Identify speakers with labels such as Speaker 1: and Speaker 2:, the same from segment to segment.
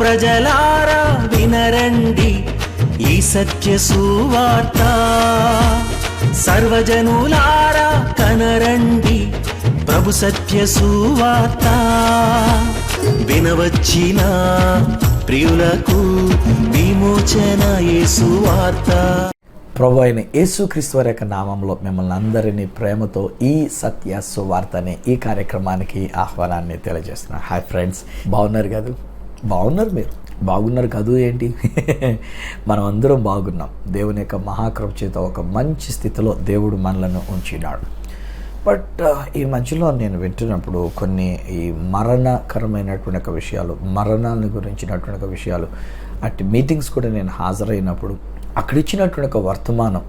Speaker 1: ప్రజలారా వినరండి ఈ సత్య సువార్త, సర్వజనులారా కనరండి ప్రభు సత్య సువార్త. వినవచ్చిన ప్రియులకు విమోచన యేసు వార్త.
Speaker 2: ప్రభు అయిన యేసుక్రీస్తు వారి యొక్క నామంలో మిమ్మల్ని అందరినీ ప్రేమతో ఈ సత్య సువార్త అనే ఈ కార్యక్రమానికి ఆహ్వానాన్ని తెలియజేస్తున్నాను. హాయ్ ఫ్రెండ్స్, బాగున్నారు కాదు? బాగున్నారు, మీరు బాగున్నారు కాదు ఏంటి? మనం అందరం బాగున్నాం. దేవుని యొక్క మహాకృప చేత ఒక మంచి స్థితిలో దేవుడు మనలను ఉంచినాడు. బట్ ఈ మధ్యలో నేను వింటున్నప్పుడు కొన్ని ఈ మరణకరమైనటువంటి విషయాలు, మరణాలను గురించినటువంటి విషయాలు, అటు మీటింగ్స్ కూడా నేను హాజరైనప్పుడు అక్కడ ఇచ్చినటువంటి ఒక వర్తమానం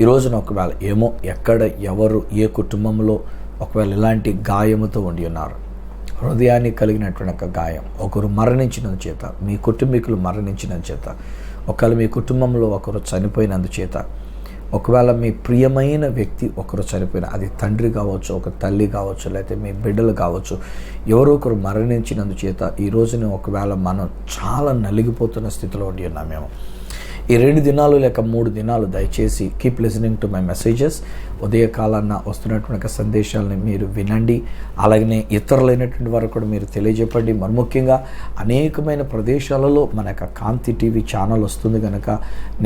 Speaker 2: ఈ రోజున ఒకవేళ ఏమో ఎక్కడ ఎవరు ఏ కుటుంబంలో ఒకవేళ ఇలాంటి గాయముతో ఉండి ఉన్నారు, హృదయానికి కలిగినటువంటి ఒక గాయం, ఒకరు మరణించినందు చేత, మీ కుటుంబీకులు మరణించినందు చేత, ఒకవేళ మీ కుటుంబంలో ఒకరు చనిపోయినందుచేత, ఒకవేళ మీ ప్రియమైన వ్యక్తి ఒకరు చనిపోయిన, అది తండ్రి కావచ్చు, ఒక తల్లి కావచ్చు, లేకపోతే మీ బిడ్డలు కావచ్చు, ఎవరో ఒకరు మరణించినందు చేత ఈ రోజున ఒకవేళ మనం చాలా నలిగిపోతున్న స్థితిలో ఉండి ఉన్నాం. మేము ఈ 2 దినాలు లేక 3 దినాలు దయచేసి keep listening to my messages. ఉదయకాలాన్న వస్తున్నటువంటి సందేశాలని మీరు వినండి, అలాగనే ఇతరులైనటువంటి వారు కూడా మీరు తెలియజెప్పండి. మరి ముఖ్యంగా అనేకమైన ప్రదేశాలలో మన యొక్క కాంతి టీవీ ఛానల్ వస్తుంది కనుక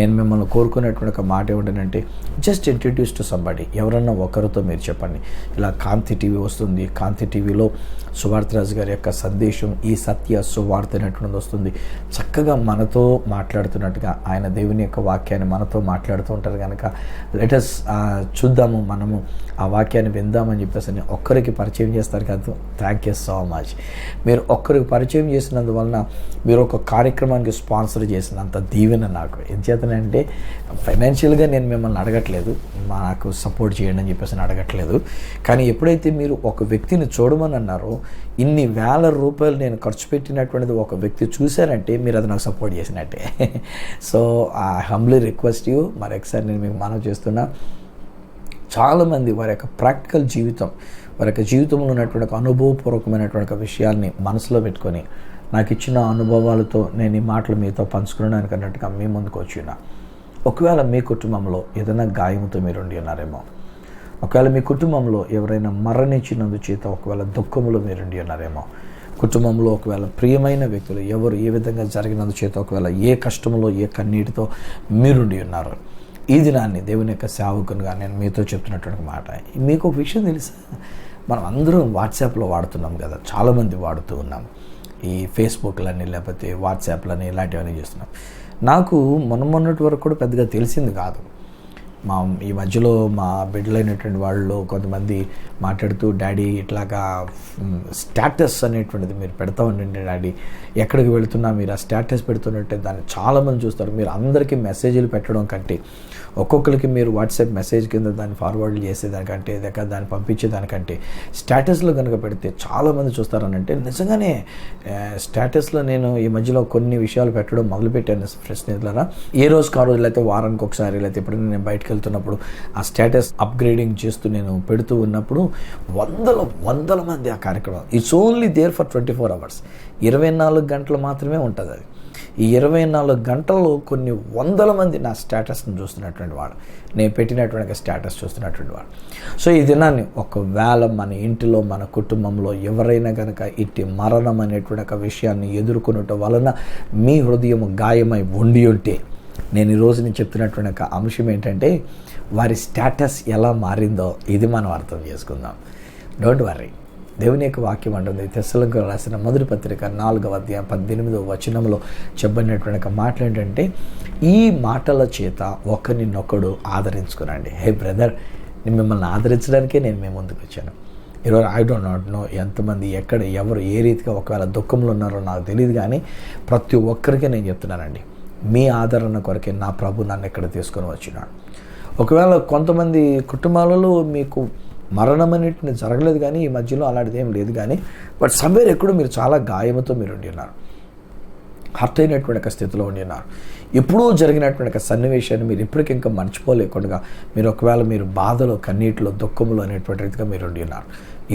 Speaker 2: నేను మిమ్మల్ని కోరుకునేటువంటి ఒక మాట ఏమిటంటే, జస్ట్ ఇంట్రడ్యూస్ టు సంబడి, ఎవరన్నా ఒకరితో మీరు చెప్పండి, ఇలా కాంతి టీవీ వస్తుంది, కాంతి టీవీలో సువార్తరాజు గారి యొక్క సందేశం ఈ సత్య సువార్త అనేటువంటిది వస్తుంది. చక్కగా మనతో మాట్లాడుతున్నట్టుగా ఆయన దేవుని యొక్క వాక్యాన్ని మనతో మాట్లాడుతూ ఉంటారు కనుక లెటస్ చూద్దాము, మనము ఆ వాక్యాన్ని విందామని చెప్పేసి ఒక్కరికి పరిచయం చేస్తారు కదా. Thank you so much. మీరు ఒక్కరికి పరిచయం చేసినందువలన మీరు ఒక కార్యక్రమానికి స్పాన్సర్ చేసినంత దీవెన నాకు. ఎంచేతనంటే ఫైనాన్షియల్గా నేను మిమ్మల్ని అడగట్లేదు, నాకు సపోర్ట్ చేయండి అని చెప్పేసి అడగట్లేదు. కానీ ఎప్పుడైతే మీరు ఒక వ్యక్తిని చూడమని అన్నారో, ఇన్ని వేల రూపాయలు నేను ఖర్చు పెట్టినటువంటిది ఒక వ్యక్తి చూశారంటే మీరు అది నాకు సపోర్ట్ చేసినట్టే. So I humbly request you, మరొకసారి నేను మీకు మనవి చేస్తున్నా, చాలామంది వారి యొక్క ప్రాక్టికల్ జీవితం, వారి యొక్క జీవితంలో ఉన్నటువంటి ఒక అనుభవపూర్వకమైనటువంటి విషయాల్ని మనసులో పెట్టుకొని, నాకు ఇచ్చిన అనుభవాలతో నేను ఈ మాటలు మీతో పంచుకున్నాను అన్నట్టుగా మీ ముందుకు వచ్చిన, ఒకవేళ మీ కుటుంబంలో ఏదైనా గాయంతో మీరు ఉండి ఉన్నారేమో, ఒకవేళ మీ కుటుంబంలో ఎవరైనా మరణించినందు చేత ఒకవేళ దుఃఖంలో మీరుండి ఉన్నారేమో, కుటుంబంలో ఒకవేళ ప్రియమైన వ్యక్తులు ఎవరు ఏ విధంగా జరిగినందు చేత ఒకవేళ ఏ కష్టంలో ఏ కన్నీటితో మీరుండి ఉన్నారు, ఈ దినాన్ని దేవుని యొక్క సేవకునిగా నేను మీతో చెప్తున్నటువంటి మాట. మీకు ఒక విషయం తెలుసా, మనం అందరం వాట్సాప్లో వాడుతున్నాం కదా, చాలామంది వాడుతూ ఉన్నాం. ఈ ఫేస్బుక్లని లేకపోతే వాట్సాప్లని ఇలాంటివన్నీ చేస్తున్నాం. నాకు మొన్నటి వరకు కూడా పెద్దగా తెలిసింది కాదు. ఈ మధ్యలో మా బిడ్డలైనటువంటి వాళ్ళు కొంతమంది మాట్లాడుతూ, డాడీ ఇట్లాగా స్టేటస్ అనేటువంటిది మీరు పెడతా ఉండండి డాడీ, ఎక్కడికి వెళుతున్నా మీరు ఆ స్టేటస్ పెడుతున్నట్టే దాన్ని చాలామంది చూస్తారు. మీరు అందరికీ మెసేజ్లు పెట్టడం కంటే ఒక్కొక్కరికి మీరు వాట్సాప్ మెసేజ్ కింద దాన్ని ఫార్వర్డ్ చేసేదానికంటే, దాన్ని పంపించేదానికంటే స్టేటస్లో కనుక పెడితే చాలామంది చూస్తారనంటే, నిజంగానే స్టేటస్లో నేను ఈ మధ్యలో కొన్ని విషయాలు పెట్టడం మొదలుపెట్టాను స్నేహితులారా. ఏ రోజుకి ఆ రోజు, లేకపోతే వారానికి ఒకసారి, లేకపోతే ఎప్పుడైనా నేను బయటకు వెళ్తున్నప్పుడు ఆ స్టేటస్ అప్గ్రేడింగ్ చేస్తూ నేను పెడుతూ ఉన్నప్పుడు వందల మంది ఆ కార్యక్రమం. It's only there for 24 hours, 24 గంటలు మాత్రమే ఉంటుంది అది. ఈ 24 గంటల్లో కొన్ని వందల మంది నా స్టేటస్ని చూస్తున్నటువంటి వాడు, నేను పెట్టినటువంటి స్టేటస్ చూస్తున్నటువంటి వాడు. సో ఈ దినాన్ని ఒకవేళ మన ఇంటిలో మన కుటుంబంలో ఎవరైనా కనుక ఇట్టి మరణం అనేటువంటి ఒక విషయాన్ని ఎదుర్కొనటం వలన మీ హృదయం గాయమై ఉండి ఉంటే, నేను ఈరోజు నేను చెప్తున్నటువంటి ఒక అంశం ఏంటంటే, వారి స్టేటస్ ఎలా మారిందో ఇది మనం అర్థం చేసుకుందాం. డోంట్ వర్రీ, దేవుని యొక్క వాక్యం అంటుంది, తెస్సలోనికీయులకు రాసిన మొదటి పత్రిక 4వ అధ్యాయం 18వ వచనంలో చెప్పబడినటువంటి మాటలు ఏంటంటే, ఈ మాటల చేత ఒకరినొకడు ఆదరించుకునండి. హే బ్రదర్, నేను మిమ్మల్ని ఆదరించడానికే నేను మీ ముందుకు వచ్చాను. ఈరోజు ఐ డోంట్ నాట్ నో ఎంతమంది ఎక్కడ ఎవరు ఏ రీతిగా ఒకవేళ దుఃఖంలో ఉన్నారో నాకు తెలియదు, కానీ ప్రతి ఒక్కరికి నేను చెప్తున్నానండి, మీ ఆదరణ కొరకే నా ప్రభు నన్ను ఇక్కడ తీసుకొని వచ్చినాడు. ఒకవేళ కొంతమంది కుటుంబాలలో మీకు మరణం అనేటిది జరగలేదు, కానీ ఈ మధ్యలో అలాంటిది ఏం లేదు, కానీ బట్ సమ్వేర్ ఎక్కడో మీరు చాలా గాయముతో మీరు ఉండి ఉన్నారు, హర్ట్ అయినటువంటి ఒక స్థితిలో ఉండి ఉన్నారు. ఎప్పుడూ జరిగినటువంటి ఒక సన్నివేశాన్ని మీరు ఇప్పటికింకా మర్చిపోలేకుండా మీరు ఒకవేళ మీరు బాధలో, కన్నీటిలో, దుఃఖంలో అనేటువంటి రీతిగా మీరు ఉండి ఉన్నారు.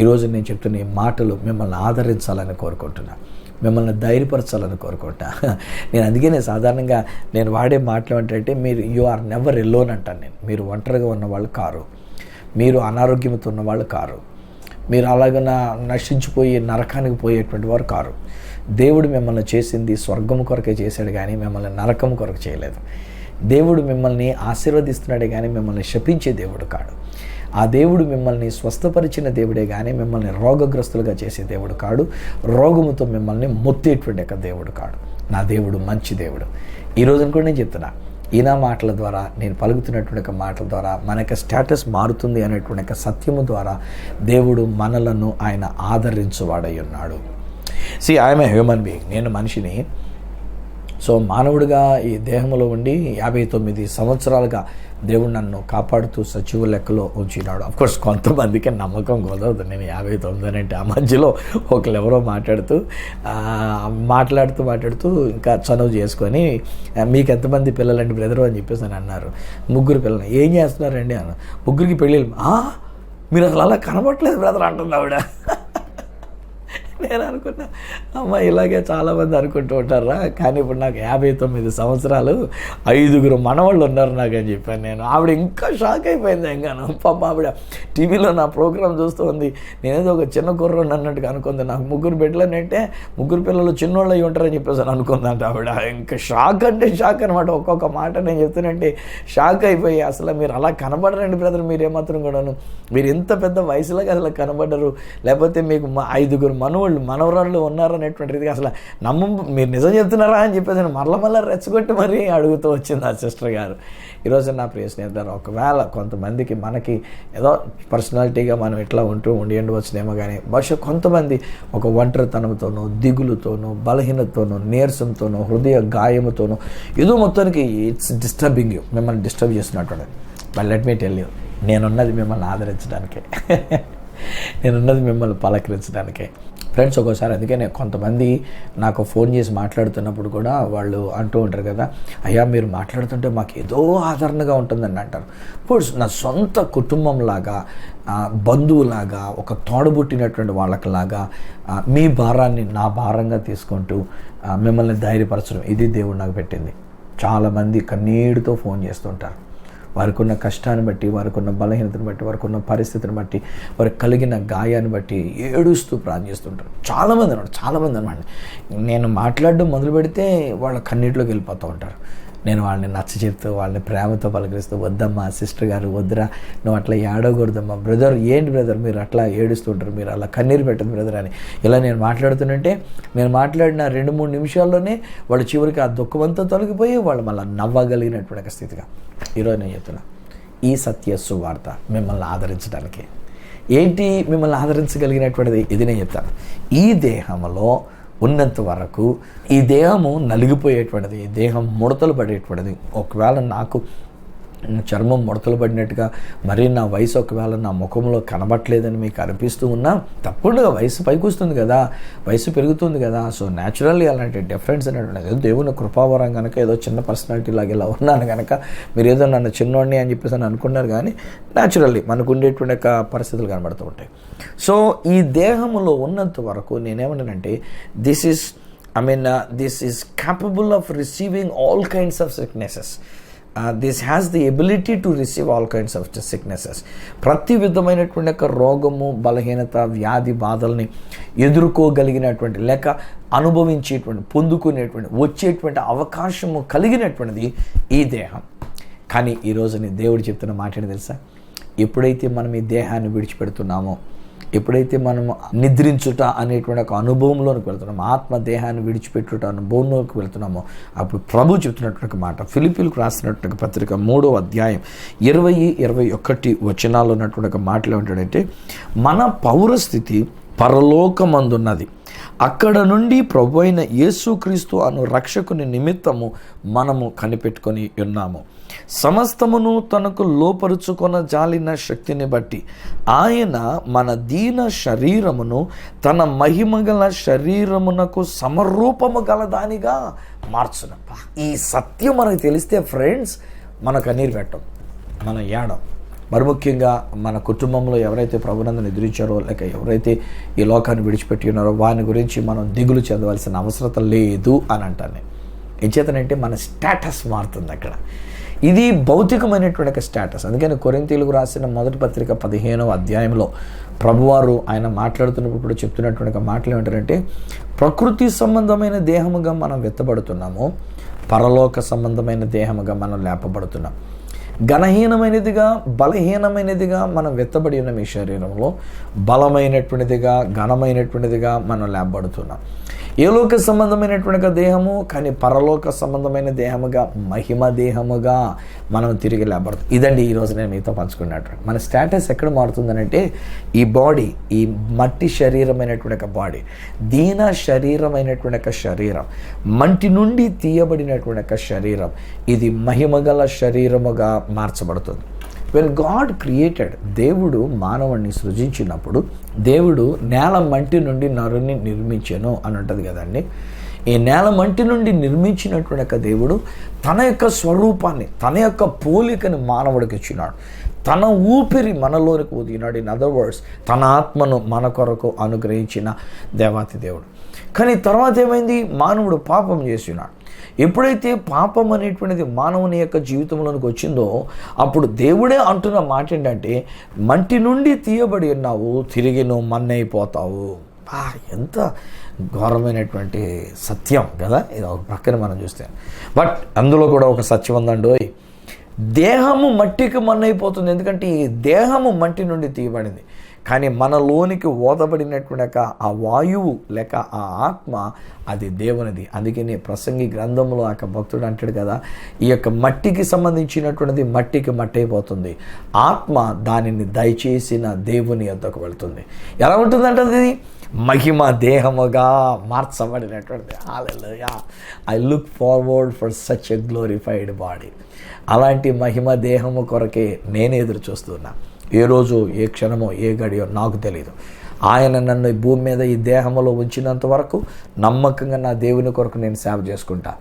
Speaker 2: ఈరోజు నేను చెప్తున్న ఈ మాటలు మిమ్మల్ని ఆదరించాలని కోరుకుంటున్నాను. మిమ్మల్ని ధైర్యపరచాలని కోరుకుంటా. నేను అందుకే సాధారణంగా నేను వాడే మాటలు ఏంటంటే, మీరు యు ఆర్ నెవర్ ఎలోన్ అంటాను నేను. మీరు ఒంటరిగా ఉన్నవాళ్ళు కారు, మీరు అనారోగ్యంతో ఉన్నవాళ్ళు కారు, మీరు అలాగ నశించిపోయి నరకానికి పోయేటువంటి వారు కారు. దేవుడు మిమ్మల్ని చేసింది స్వర్గం కొరకే చేశాడు కానీ మిమ్మల్ని నరకం కొరకు చేయలేదు. దేవుడు మిమ్మల్ని ఆశీర్వదిస్తున్నాడే కానీ మిమ్మల్ని శపించే దేవుడు కాడు. ఆ దేవుడు మిమ్మల్ని స్వస్థపరిచిన దేవుడే కానీ మిమ్మల్ని రోగగ్రస్తులుగా చేసే దేవుడు కాడు. రోగముతో మిమ్మల్ని మొత్తేటువంటి యొక్క దేవుడు కాడు. నా దేవుడు మంచి దేవుడు. ఈ రోజున కూడా నేను చెప్తున్నా, ఈయన మాటల ద్వారా, నేను పలుకుతున్నటువంటి యొక్క మాటల ద్వారా మన యొక్క స్టేటస్ మారుతుంది అనేటువంటి యొక్క సత్యము ద్వారా దేవుడు మనలను ఆయన ఆదరించువాడై ఉన్నాడు. ఐఎమ్ ఏ హ్యూమన్ బీయింగ్, నేను మనిషిని. సో మానవుడిగా ఈ దేహంలో ఉండి 59 సంవత్సరాలుగా దేవుడు నన్ను కాపాడుతూ సజీవ లెక్కలో ఉంచినాడు. అఫ్కోర్స్ కొంతమందికి నమ్మకం కుదరదు నేను 59 అంటే. ఆ మధ్యలో ఒకళ్ళెవరో మాట్లాడుతూ ఇంకా చనువు చేసుకొని, మీకు ఎంతమంది పిల్లలండి బ్రదరు అని చెప్పేసి అని అన్నారు. 3 పిల్లలు. ఏం చేస్తున్నారండి అన్న. 3కి పెళ్ళిళ్ళు. మీరు అసలు అలా కనబడట్లేదు బ్రదర్ అంటుంది ఆవిడ. నేను అనుకున్నా, అమ్మ ఇలాగే చాలామంది అనుకుంటూ ఉంటారా, కానీ ఇప్పుడు నాకు 59 సంవత్సరాలు 5 మనవాళ్ళు ఉన్నారు నాకు అని చెప్పాను నేను. ఆవిడ ఇంకా షాక్ అయిపోయింది. ఎంగాను పాప ఆవిడ టీవీలో నా ప్రోగ్రామ్ చూస్తూ ఉంది. నేనేదో ఒక చిన్న కుర్రోని అన్నట్టుగా అనుకుంది. నాకు 3 బిడ్డలనంటే 3 పిల్లలు చిన్నోళ్ళు అయి ఉంటారని చెప్పేసి అనుకుందంట ఆవిడ. ఇంకా షాక్ అంటే షాక్ అనమాట. ఒక్కొక్క మాట నేను చెప్తున్నంటే షాక్ అయిపోయి, అసలు మీరు అలా కనబడరండి బ్రదర్, మీరేమాత్రం కూడాను, మీరు ఇంత పెద్ద వయసులోకి అసలు కనబడరు, లేకపోతే మీకు 5 మనవరాళ్ళు ఉన్నారనేటువంటిది అసలు మీరు నిజం చెప్తున్నారా అని చెప్పేసి మళ్ళీ రెచ్చగొట్టి మరీ అడుగుతూ వచ్చింది ఆ సిస్టర్ గారు. ఈరోజు నా ప్రియ స్నేహితులు, ఒకవేళ కొంతమందికి మనకి ఏదో పర్సనాలిటీగా మనం ఇట్లా ఉండి ఉండవచ్చునేమో, కానీ బహుశా కొంతమంది ఒక ఒంటరితనంతోనూ, దిగులుతోనూ, బలహీనతతోనూ, నీరసంతోనూ, హృదయ గాయముతోనూ, ఏదో మొత్తానికి ఇట్స్ డిస్టర్బింగ్ యూ, మిమ్మల్ని డిస్టర్బ్ చేస్తున్నట్టు. But let me tell you, నేనున్నది మిమ్మల్ని ఆదరించడానికే, నేనున్నది మిమ్మల్ని పలకరించడానికే. ఫ్రెండ్స్, ఒక్కోసారి అందుకే కొంతమంది నాకు ఫోన్ చేసి మాట్లాడుతున్నప్పుడు కూడా వాళ్ళు అంటూ ఉంటారు కదా, అయ్యా మీరు మాట్లాడుతుంటే మాకు ఏదో ఆదరణగా ఉంటుందని అంటారు. ఇప్పుడు నా సొంత కుటుంబంలాగా, బంధువులాగా, ఒక తోడబుట్టినటువంటి వాళ్ళకిలాగా మీ భారాన్ని నా భారంగా తీసుకుంటూ మిమ్మల్ని ధైర్యపరచడం, ఇది దేవుడు నాకు పెట్టింది. చాలామంది కన్నీటితో ఫోన్ చేస్తుంటారు. వారికి ఉన్న కష్టాన్ని బట్టి, వారికి ఉన్న బలహీనతను బట్టి, వారికి ఉన్న పరిస్థితిని బట్టి, వారికి కలిగిన గాయాన్ని బట్టి ఏడుస్తూ ప్రార్థిస్తుంటారు. చాలామంది అనమాట. నేను మాట్లాడడం మొదలు పెడితే వాళ్ళ కన్నీటిలోకి వెళ్ళిపోతూ ఉంటారు. నేను వాళ్ళని నచ్చ చెప్తూ, వాళ్ళని ప్రేమతో పలకరిస్తూ, వద్దమ్మా సిస్టర్ గారు, వద్దురా, నువ్వు అట్లా ఏడవకూడదమ్మా, బ్రదర్ ఏంటి బ్రదర్ మీరు అట్లా ఏడుస్తుంటారు, మీరు అలా కన్నీరు పెట్టదు బ్రదర్ అని ఇలా నేను మాట్లాడుతుంటే, నేను మాట్లాడిన 2-3 నిమిషాల్లోనే వాళ్ళు చివరికి ఆ దుఃఖమంతా తొలగిపోయి వాళ్ళు మళ్ళీ నవ్వగలిగినటువంటి స్థితిగా. ఈరోజు నేను చెప్తున్నా, ఈ సత్య సువార్త మిమ్మల్ని ఆదరించడానికి. ఏంటి మిమ్మల్ని ఆదరించగలిగినటువంటిది? ఇది నేను చెప్తాను. ఈ దేహంలో ఉన్నంత వరకు ఈ దేహము నలిగిపోయేటువంటిది, ఈ దేహం ముడతలు పడేటువంటిది. ఒకవేళ నాకు చర్మం ముడతలు పడినట్టుగా మరి నా వయసు ఒకవేళ నా ముఖంలో కనబట్టలేదని మీకు అనిపిస్తూ ఉన్నా, తప్పకుండా వయసు పైకి వస్తుంది కదా, వయసు పెరుగుతుంది కదా. సో న్యాచురల్లీ అలాంటి డిఫరెన్స్ అనేటువంటిది ఏదో దేవుని కృపావరం కనుక, ఏదో చిన్న పర్సనాలిటీ లాగా ఇలా ఉన్నాను కనుక మీరు ఏదో నన్ను చిన్నోడిని అని చెప్పేసి అనుకున్నారు, కానీ న్యాచురల్లీ మనకు ఉండేటువంటి యొక్క పరిస్థితులు కనబడుతూ ఉంటాయి. సో ఈ దేహంలో ఉన్నంత వరకు నేనేమన్నానంటే, this is capable of receiving all kinds of sicknesses. This has the ability to receive all kinds of sicknesses. ప్రతి విధమైనటువంటి యొక్క రోగము, బలహీనత, వ్యాధి బాధల్ని ఎదుర్కోగలిగినటువంటి, లేక అనుభవించేటువంటి, పొందుకునేటువంటి, వచ్చేటువంటి అవకాశము కలిగినటువంటిది ఈ దేహం. కానీ ఈరోజు దేవుడు చెప్తున్న మాట ఏంటి తెలుసా? ఎప్పుడైతే మనం ఈ దేహాన్ని విడిచిపెడుతున్నామో, ఎప్పుడైతే మనము నిద్రించుట అనేటువంటి ఒక అనుభవంలోకి వెళ్తున్నామో, ఆత్మ దేహాన్ని విడిచిపెట్టుట అనుభవంలోకి వెళ్తున్నామో, అప్పుడు ప్రభు చెప్తున్నటువంటి మాట, ఫిలిప్పీలకు రాసినటువంటి పత్రిక 3వ అధ్యాయం 20-21 వచనాలు ఉన్నటువంటి మాటలు ఏమంటాడంటే, మన పౌరస్థితి పరలోకమందున్నది, అక్కడ నుండి ప్రభు అయిన యేసుక్రీస్తు అను రక్షకుని నిమిత్తము మనము కనిపెట్టుకొని ఉన్నాము. సమస్తమును తనకు లోపరుచుకొన జాలిన శక్తిని బట్టి ఆయన మన దీన శరీరమును తన మహిమగల శరీరమునకు సమరూపము గలదానిగా మార్చునప్ప. ఈ సత్యం మనకు తెలిస్తే ఫ్రెండ్స్, మన కన్నీరు పెట్టం, మన ఏడం, మరి ముఖ్యంగా మన కుటుంబంలో ఎవరైతే ప్రభునందు నిద్రించారో లేక ఎవరైతే ఈ లోకాన్ని విడిచిపెట్టి ఉన్నారో వారి గురించి మనం దిగులు చెందవలసిన అవసరం లేదు అని అంటాను. ఏం చేతనంటే మన స్టేటస్ మారుతుంది అక్కడ. ఇది భౌతికమైనటువంటి ఒక స్టేటస్. అందుకని కొరింథీయులకు రాసిన మొదటి పత్రిక 15వ అధ్యాయంలో ప్రభువారు ఆయన మాట్లాడుతున్నప్పుడు కూడా చెప్తున్నటువంటి మాటలు ఏమంటారంటే, ప్రకృతి సంబంధమైన దేహముగా మనం వెత్తబడుతున్నాము, పరలోక సంబంధమైన దేహముగా మనం లేపబడుతున్నాం. ఘనహీనమైనదిగా బలహీనమైనదిగా మనం వెత్తబడి ఉన్న ఈ శరీరంలో బలమైనటువంటిదిగా ఘనమైనటువంటిదిగా మనం లేపబడుతున్నాం. ఏ లోక సంబంధమైనటువంటి దేహము కానీ పరలోక సంబంధమైన దేహముగా మహిమ దేహముగా మనం తిరిగి లేపబడుతుంది. ఇదండి ఈరోజు నేను మీతో పంచుకున్నటువంటి మన స్టేటస్ ఎక్కడ మారుతుందనంటే, ఈ బాడీ, ఈ మట్టి శరీరమైనటువంటి బాడీ, దీన శరీరమైనటువంటి శరీరం, మంటి నుండి తీయబడినటువంటి శరీరం, ఇది మహిమగల శరీరముగా మార్చబడుతుంది. వెన్ గాడ్ క్రియేటెడ్, దేవుడు మానవుడిని సృజించినప్పుడు దేవుడు నేల మంటి నుండి నరుని నిర్మించెను అని ఉంటుంది కదండి. ఈ నేల మంటి నుండి నిర్మించినటువంటి దేవుడు తన యొక్క స్వరూపాన్ని, తన యొక్క పోలికని మానవుడికి ఇచ్చినాడు. తన ఊపిరి మనలోనికి ఊదినాడు. ఇన్ అదర్ వర్డ్స్, తన ఆత్మను మన కొరకు అనుగ్రహించిన దేవాతి దేవుడు. కానీ తర్వాత ఏమైంది? మానవుడు పాపం చేసినాడు. ఎప్పుడైతే పాపం అనేటువంటిది మానవుని యొక్క జీవితంలోనికి వచ్చిందో అప్పుడు దేవుడే అంటున్న మాట ఏంటంటే, మంటి నుండి తీయబడి ఉన్నావు, తిరిగి నువ్వు మన్నైపోతావు. ఎంత ఘోరమైనటువంటి సత్యం కదా ఇది. ఒక ప్రక్కన మనం చూస్తే, బట్ అందులో కూడా ఒక సత్యం ఉందండి. దేహము మట్టికి మన్నైపోతుంది, ఎందుకంటే ఈ దేహము మట్టి నుండి తీయబడింది. కానీ మనలోనికి ఓదబడినటువంటి ఆ వాయువు లేక ఆ ఆత్మ అది దేవునిది. అందుకని ప్రసంగి గ్రంథంలో ఆ భక్తుడు అంటాడు కదా, ఈ యొక్క మట్టికి సంబంధించినటువంటిది మట్టికి మట్టి అయిపోతుంది, ఆత్మ దానిని దయచేసిన దేవుని యొద్దకు వెళ్తుంది. ఎలా ఉంటుందంటే అది మహిమ దేహముగా మార్చబడినటువంటిది. Hallelujah. I look forward for such a glorified body. అలాంటి మహిమ దేహము కొరకే నేను ఎదురు చూస్తున్నా. ఏ రోజు, ఏ క్షణమో, ఏ గడియో నాకు తెలియదు. ఆయన నన్ను ఈ భూమి మీద ఈ దేహంలో ఉంచినంత వరకు నమ్మకంగా నా దేవుని కొరకు నేను సేవ చేసుకుంటా.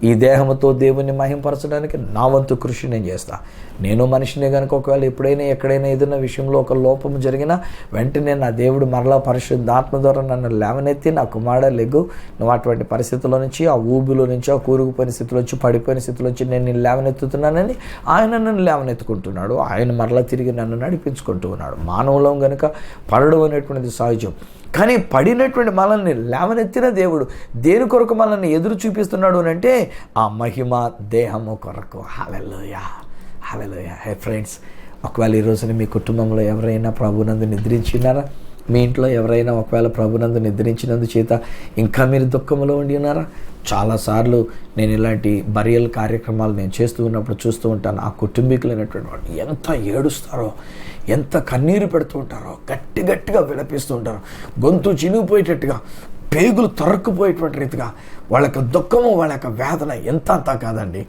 Speaker 2: ఈ దేహంతో దేవుని మహింపరచడానికి నా వంతు కృషి నేను చేస్తా. నేను మనిషిని కనుక ఒకవేళ ఎప్పుడైనా ఎక్కడైనా ఏదైనా విషయంలో ఒక లోపము జరిగినా వెంటనే నా దేవుడు మరలా పరిశుద్ధాత్మ ద్వారా నన్ను లేవనెత్తి, నా కుమారుడా లెగ్గు, నువ్వు అటువంటి పరిస్థితుల్లో నుంచి, ఆ ఊబిలో నుంచి, ఆ కూరుకుపోయిన స్థితిలోంచి, పడిపోయిన స్థితిలోంచి నేను లేవనెత్తుతున్నానని ఆయన నన్ను లేవనెత్తుకుంటున్నాడు. ఆయన మరలా తిరిగి నన్ను నడిపించుకుంటూ ఉన్నాడు. మానవులం కనుక పడడం అనేటువంటిది సహజం. కానీ పడినటువంటి మనల్ని లేవనెత్తిన దేవుడు దేని కొరకు మనల్ని ఎదురు చూపిస్తున్నాడు అని అంటే ఆ మహిమ దేహము కొరకు. హల్లెలూయా, హల్లెలూయా. హే ఫ్రెండ్స్, ఒకవేళ ఈ రోజున మీ కుటుంబంలో ఎవరైనా ప్రభునందు నిద్రించినారా? మీ ఇంట్లో ఎవరైనా ఒకవేళ ప్రభునందు నిద్రించినందు చేత ఇంకా మీరు దుఃఖంలో ఉండి ఉన్నారా? చాలాసార్లు నేను ఇలాంటి బరియల్ కార్యక్రమాలు నేను చేస్తూ ఉన్నప్పుడు చూస్తూ ఉంటాను. ఆ కుటుంబీకులైనటువంటి వాళ్ళు ఎంత ఏడుస్తారో, ఎంత కన్నీరు పెడుతూ ఉంటారో, గట్టి గట్టిగా విలపిస్తూ ఉంటారు, గొంతు చినిగిపోయేటట్టుగా, పేగులు తరుక్కుపోయేటువంటి రీతిగా వాళ్ళ యొక్క దుఃఖము, వాళ్ళ యొక్క వేదన ఎంత అంతా కాదండి.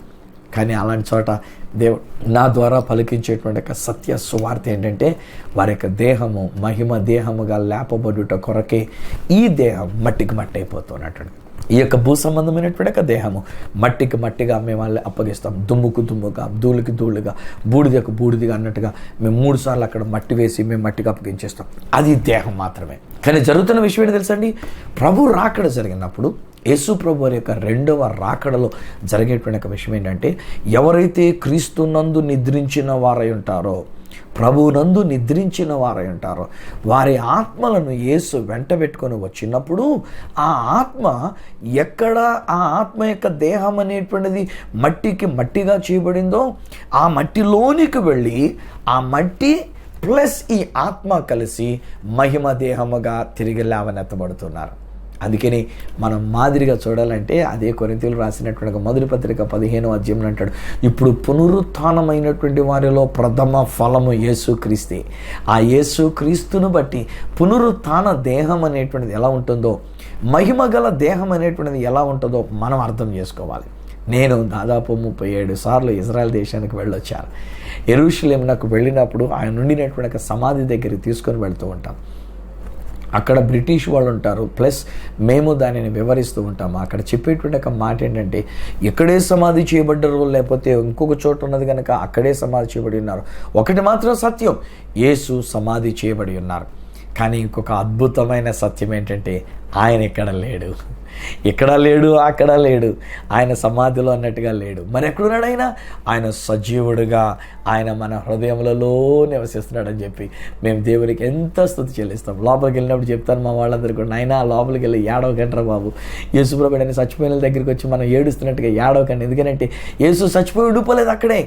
Speaker 2: కానీ అలాంటి చోట దేవుడు నా ద్వారా పలికించేటువంటి ఒక సత్య సువార్త ఏంటంటే, వారి యొక్క దేహము మహిమ దేహముగా లేపబడుట కొరకే ఈ దేహం మట్టికి మట్టి అయిపోతున్నట్టు. ఈ యొక్క భూ సంబంధమైనటువంటి దేహము మట్టికి మట్టిగా మేము వాళ్ళని అప్పగిస్తాం. దుమ్ముకు దుమ్ముగా, ధూళికి ధూళిగా, బూడిదకు బూడిదిగా అన్నట్టుగా మేము 3 సార్లు అక్కడ మట్టి వేసి మేము మట్టికి అప్పగించేస్తాం. అది దేహం మాత్రమే. కానీ జరుగుతున్న విషయం ఏంటి తెలుసండి? ప్రభు రాకడ జరిగినప్పుడు, యేసు ప్రభు వారి యొక్క 2వ రాకడలో జరిగేటువంటి ఒక విషయం ఏంటంటే, ఎవరైతే క్రీస్తునందు నిద్రించిన వారై ఉంటారో, ప్రభువునందు నిద్రించిన వారై ఉంటారో, వారి ఆత్మలను యేసు వెంట పెట్టుకొని వచ్చినప్పుడు ఆ ఆత్మ ఎక్కడ, ఆ ఆత్మ యొక్క దేహం అనేటువంటిది మట్టికి మట్టిగా చేయబడిందో ఆ మట్టిలోనికి వెళ్ళి ఆ మట్టి ప్లస్ ఈ ఆత్మ కలిసి మహిమ దేహముగా తిరిగి లేవనెత్తబడుతున్నారు. అందుకని మనం మాదిరిగా చూడాలంటే అదే కొరింథీయులకు రాసినటువంటి మొదటి పత్రిక 15వ అధ్యాయంలో అంటాడు, ఇప్పుడు పునరుత్థానమైనటువంటి వారిలో ప్రథమ ఫలము యేసుక్రీస్తే. ఆ యేసుక్రీస్తును బట్టి పునరుత్థాన దేహం అనేటువంటిది ఎలా ఉంటుందో, మహిమ గల దేహం అనేటువంటిది ఎలా ఉంటుందో మనం అర్థం చేసుకోవాలి. నేను దాదాపు 37 సార్లు ఇజ్రాయెల్ దేశానికి వెళ్ళొచ్చాను. యెరూషలేమునకు వెళ్ళినప్పుడు ఆయన నుండినటువంటి సమాధి దగ్గరికి తీసుకొని వెళ్తూ ఉంటాం. అక్కడ బ్రిటిష్ వాళ్ళు ఉంటారు, ప్లస్ మేము దానిని వివరిస్తూ ఉంటాము. అక్కడ చెప్పేటువంటి ఒక మాట ఏంటంటే, ఎక్కడే సమాధి చేయబడ్డారు, లేకపోతే ఇంకొక చోట ఉన్నది కనుక అక్కడే సమాధి చేయబడి ఉన్నారు. ఒకటి మాత్రం సత్యం, యేసు సమాధి చేయబడి ఉన్నారు. కానీ ఇంకొక అద్భుతమైన సత్యం ఏంటంటే, ఆయన ఇక్కడ లేడు, ఇక్కడ లేడు, అక్కడ లేడు, ఆయన సమాధిలో అన్నట్టుగా లేడు. మరి ఎక్కడున్నాడు ఆయన? ఆయన సజీవుడుగా ఆయన మన హృదయములలో నివసిస్తున్నాడని చెప్పి మేము దేవునికి ఎంత స్తుతి చెల్లిస్తాం. లోపలికి వెళ్ళినప్పుడు చెప్తాను మా వాళ్ళందరూ కూడా, నాయనా లోపలికి వెళ్ళి ఏడవకండ్రా బాబు, యేసుప్రభుడని చచ్చిపోయిన దగ్గరికి వచ్చి మనం ఏడుస్తున్నట్టుగా ఏడవకండి. ఎందుకంటే యేసు చచ్చిపోయి ఉండిపోలేదు, అక్కడే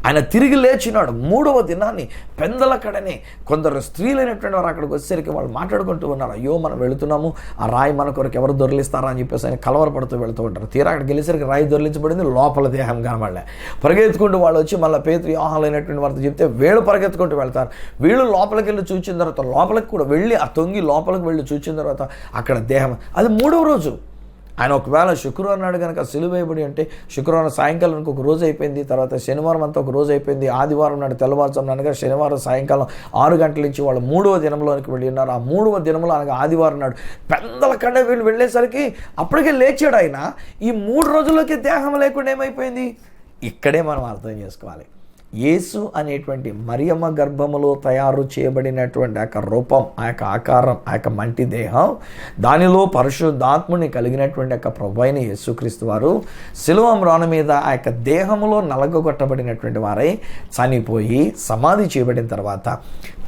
Speaker 2: ఆయన తిరిగి లేచినాడు. 3వ దినాన్ని పెందలకడనే కొందరు స్త్రీలైనటువంటి వారు అక్కడికి వచ్చేసరికి వాళ్ళు మాట్లాడుకుంటూ ఉన్నారు, అయ్యో మనం వెళుతున్నాము, ఆ రాయి మన కొరకు ఎవరు దొరిలిస్తారా అని చెప్పేసి ఆయన కలవరపడుతూ వెళుతూ ఉంటారు. తీరా అక్కడికి వెళ్ళేసరికి రాయి దొరిలించబడింది, లోపల దేహం కనబడలే. పరిగెత్తుకుంటూ వాళ్ళు వచ్చి మళ్ళీ పేతురు యోహానులైనటువంటి వారితో చెప్తే వీళ్ళు పరిగెత్తుకుంటూ వెళ్తారు. వీళ్ళు లోపలికి వెళ్ళి చూచిన తర్వాత, లోపలికి కూడా వెళ్ళి ఆ తొంగి లోపలికి వెళ్ళి చూచిన తర్వాత అక్కడ దేహం. అది 3వ రోజు. ఆయన ఒకవేళ శుక్రవారం నాడు కనుక సిలువేయబడి అంటే శుక్రవారం సాయంకాలం ఒక రోజు అయిపోయింది, తర్వాత శనివారం అంతా ఒక రోజు అయిపోయింది, ఆదివారం నాడు తెల్లవారుజామున అనగా శనివారం సాయంకాలం 6 గంటల నుంచి వాళ్ళు 3వ దినంలోనికి వెళ్ళి ఉన్నారు. ఆ 3వ దినంలో అనగా ఆదివారం నాడు పెద్దల కండ వీళ్ళు వెళ్ళేసరికి అప్పటికే లేచాడు ఆయన. ఈ 3 రోజుల్లోకి దేహం లేకుండా ఏమైపోయింది? ఇక్కడే మనం అర్థం చేసుకోవాలి. యేసు అనేటువంటి మరియమ్మ గర్భములో తయారు చేయబడినటువంటి ఆ యొక్క రూపం, ఆ యొక్క ఆకారం, ఆ యొక్క మంటి దేహం, దానిలో పరిశుద్ధాత్ముని కలిగినటువంటి యొక్క ప్రభువైన యేసుక్రీస్తు వారు శిలువ మ్రాను మీద ఆ యొక్క దేహములో నలగొట్టబడినటువంటి వారై చనిపోయి సమాధి చేయబడిన తర్వాత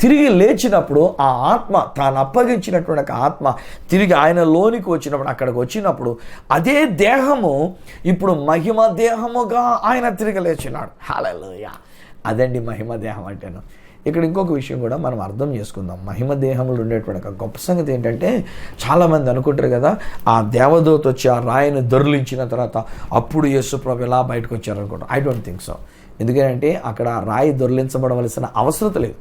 Speaker 2: తిరిగి లేచినప్పుడు ఆ ఆత్మ, తాను అప్పగించినటువంటి ఒక ఆత్మ తిరిగి ఆయన లోనికి వచ్చినప్పుడు, అక్కడికి వచ్చినప్పుడు అదే దేహము ఇప్పుడు మహిమ దేహముగా ఆయన తిరిగి లేచినాడు. హల్లెలూయా! అదండి మహిమ దేహం అంటేను. ఇక్కడ ఇంకొక విషయం కూడా మనం అర్థం చేసుకుందాం. మహిమ దేహంలో ఉండేటువంటి ఒక గొప్ప సంగతి ఏంటంటే, చాలామంది అనుకుంటారు కదా, ఆ దేవదూత వచ్చి ఆ రాయిని దొర్లించిన తర్వాత అప్పుడు యేసు ప్రభు ఎలా బయటకు వచ్చారనుకుంటారు. I don't think so. ఎందుకంటే అక్కడ రాయి దొర్లించబడవలసిన అవసరం లేదు.